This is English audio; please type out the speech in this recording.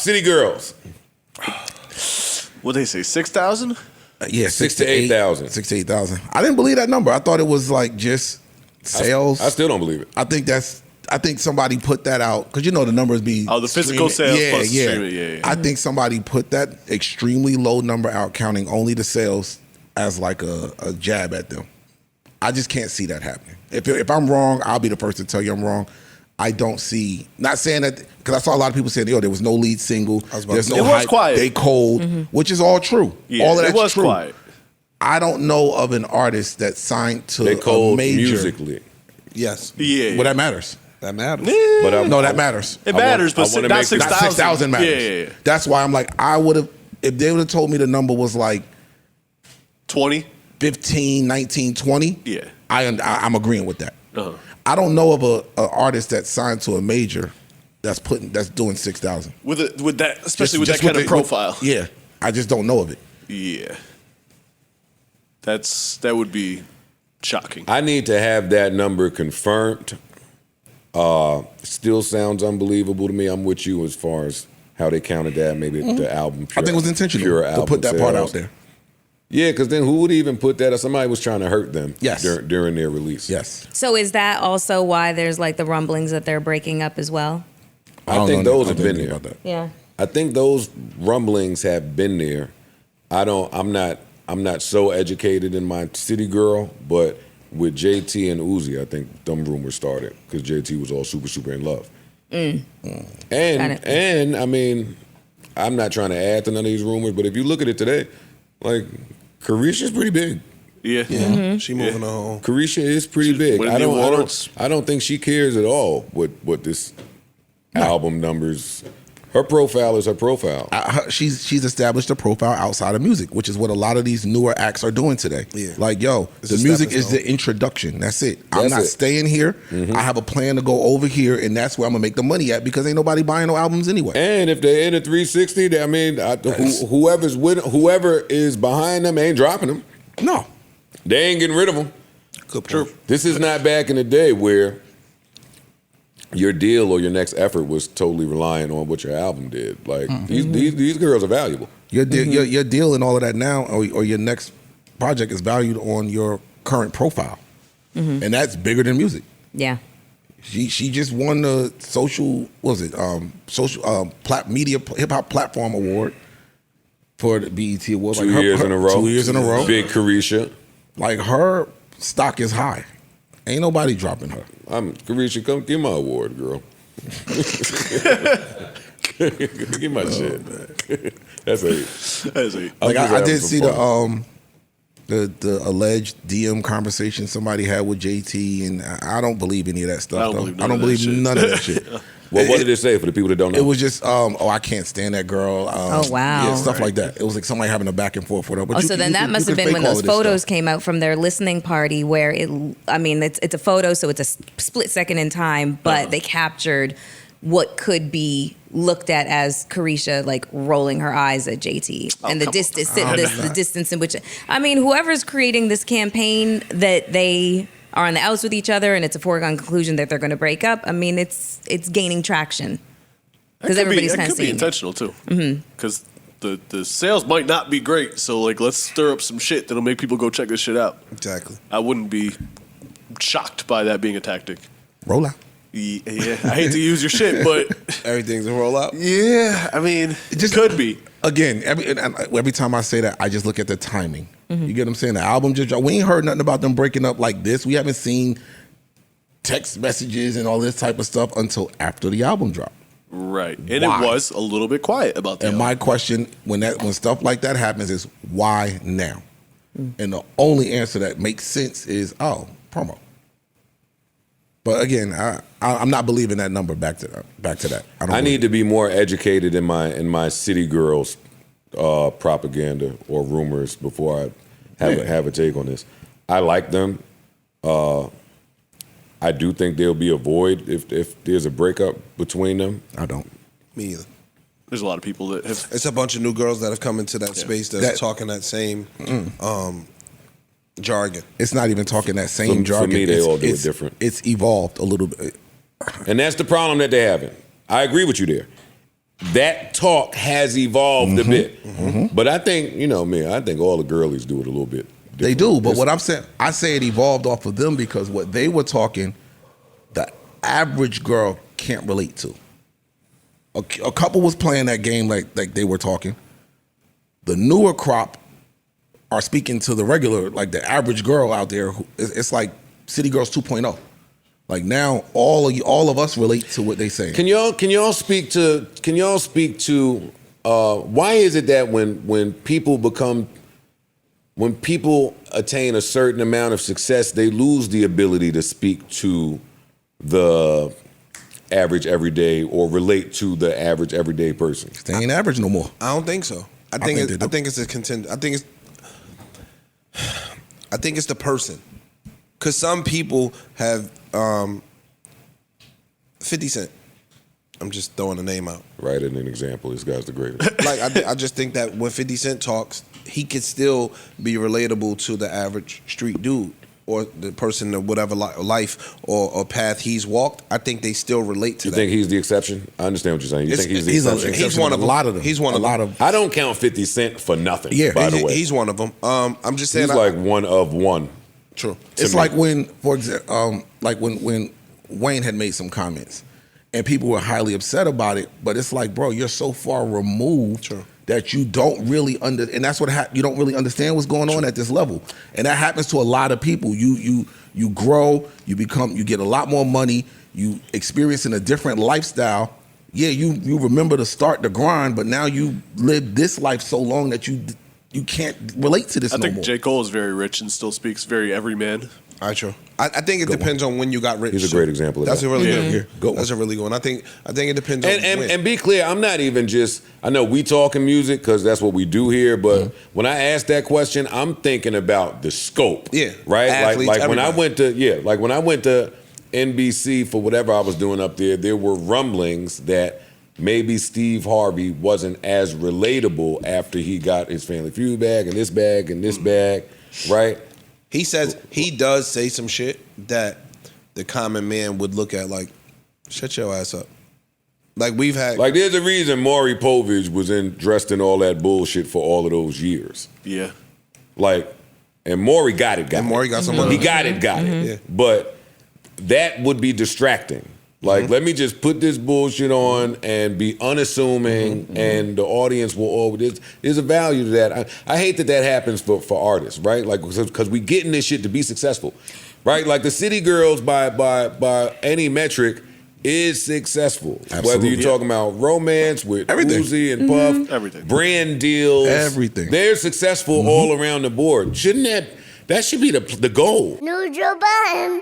City Girls. What they say, 6,000? Yeah, 6 to 8,000. 6 to 8,000. I didn't believe that number. I thought it was like just sales. I still don't believe it. I think somebody put that out because the numbers be the physical sales plus streaming. Yeah. I think somebody put that extremely low number out, counting only the sales as like a jab at them. I just can't see that happening. If I'm wrong, I'll be the person to tell you I'm wrong. I don't see. Not saying that because I saw a lot of people saying, there was no lead single. There's no it hype. was quiet. They cold, which is all true. Yeah, all of that's it was true. quiet. I don't know of an artist that signed to They cold a major. musically. Yes. Yeah. Well, that matters. That matters. But No, that matters. It matters, but wanna not make this- 6,000. Not 6,000 matters. Yeah. That's why I'm like, I would have, if they would have told me the number was like 20? 15, 19, 20, Yeah. I'm agreeing with that. Uh-huh. I don't know of a artist that signed to a major that's doing 6,000. With that, especially with Just that kind of the- profile. Yeah, I just don't know of it. Yeah. That would be shocking. I need to have that number confirmed. Still sounds unbelievable to me. I'm with you as far as how they counted that. Maybe the album. I think it was intentional pure to album put that part sales. out there. Yeah, because then who would even put that? If somebody was trying to hurt them. Yes. During their release. Yes. So is that also why there's like the rumblings that they're breaking up as well? I think those have been there. Yeah. I think those rumblings have been there. I'm not so educated in my city girl, but with JT and Uzi, I think them rumors started because JT was all super in love. And I mean, I'm not trying to add to none of these rumors, but if you look at it today, like Carisha's pretty big. Yeah. She moving on. Carisha is pretty big. winning the awards. I don't think she cares at all what this album numbers. Her profile is her profile. She's established a profile outside of music, which is what a lot of these newer acts are doing today. Yeah. Like, the music is the introduction. That's it. I'm not staying here. I have a plan to go over here, and that's where I'm gonna make the money at because ain't nobody buying no albums anyway. And if they're in a 360, I mean, whoever is behind them ain't dropping them. No. They ain't getting rid of them. Good point. This is not back in the day where your deal or your next effort was totally relying on what your album did. Like these girls are valuable. Your deal and all of that now, or your next project is valued on your current profile, and that's bigger than music. Yeah. She just won the media hip hop platform award for the BET Awards. 2 years in a row. 2 years in a row. Big Carisha. Like her stock is high. Ain't nobody dropping her. Carisha, come give my award, girl. Give my shit. That's a. Like I did see the alleged DM conversation somebody had with JT, and I don't believe any of that stuff. I don't believe none of that shit. Well, what did it say for the people that don't know? It was just, I can't stand that girl. Oh, wow. Yeah, stuff like that. It was like somebody having a back and forth with her. But So then that must have been when those photos came out from their listening party where it's a photo, so it's a split second in time, but they captured what could be looked at as Carisha like rolling her eyes at JT and the distance in which, whoever's creating this campaign that they are on the outs with each other and it's a foregone conclusion that they're going to break up. It's gaining traction because everybody's kind of seeing it. Could be intentional too, because the sales might not be great. So like, let's stir up some shit that'll make people go check this shit out. Exactly. I wouldn't be shocked by that being a tactic. Roll out. Yeah, I hate to use your shit, but everything's a rollout. Yeah, it just could be. Again, every time I say that, I just look at the timing. You get what I'm saying? The album just dropped. We ain't heard nothing about them breaking up like this. We haven't seen text messages and all this type of stuff until after the album dropped. Right, and it was a little bit quiet about that. And my question, when stuff like that happens, is why now? And the only answer that makes sense is promo. But again, I'm not believing that number back to that. I need to be more educated in my city girls propaganda or rumors before I have a take on this. I like them. I do think there'll be a void if there's a breakup between them. I don't. Me either. There's a lot of people that have. It's a bunch of new girls that have come into that space that's talking that same jargon. It's not even talking that same jargon. For me, they all do it different. It's evolved a little bit. And that's the problem that they're having. I agree with you there. that talk has evolved a bit. But I think, you know me, I think all the girlies do it a little bit different. They do, but what I'm saying, I say it evolved off of them because what they were talking, the average girl can't relate to. A couple was playing that game like they were talking. The newer crop are speaking to the regular, like the average girl out there. It's like City Girls 2.0. Like now, all of us relate to what they say. Can y'all speak to why is it that when people attain a certain amount of success, they lose the ability to speak to the average everyday or relate to the average everyday person? They ain't average no more. I don't think so. I think it's a contender. I think it's the person. Because some people have 50 Cent. I'm just throwing a name out. Right, and an example. This guy's the greatest. Like I just think that when 50 Cent talks, he could still be relatable to the average street dude or the person of whatever life or path he's walked. I think they still relate to that. You think he's the exception? I understand what you're saying. You think he's the exception? He's one of them. A lot of them. He's one of them. I don't count 50 Cent for nothing. Yeah, by the way, he's one of them. I'm just saying. He's like one of one. True. It's like when, for example, like when Wayne had made some comments, and people were highly upset about it. But it's like, bro, you're so far removed that you don't really and that's what you don't really understand what's going on at this level. And that happens to a lot of people. You grow, you get a lot more money, you experience in a different lifestyle. Yeah, you remember to start the grind, but now you live this life so long that you can't relate to this no more. I think J. Cole is very rich and still speaks very everyman. True. I think it depends on when you got rich. He's a great example of that. That's a really good. That's a really good one. I think it depends on when. And be clear, I'm not even just. I know we talking music because that's what we do here. But when I ask that question, I'm thinking about the scope. Yeah. Right. Athletes, like when I everybody. went to NBC for whatever I was doing up there, there were rumblings that maybe Steve Harvey wasn't as relatable after he got his Family Feud bag and this bag and this bag. Right. He says he does say some shit that the common man would look at like, shut your ass up. Like we've had there's a reason Maury Povich was dressed in all that bullshit for all of those years. Yeah. And Maury got it. Maury got some money. He got it. Yeah. But that would be distracting. Let me just put this bullshit on and be unassuming, and the audience will always. There's a value to that. I hate that happens for artists, right? Like, because we getting this shit to be successful, right? Like the City Girls, by any metric, is successful. Absolutely. Whether you're talking about romance with Uzi and Puff, everything, brand deals, everything, they're successful all around the board. Shouldn't that should be the goal? New Joe Budden.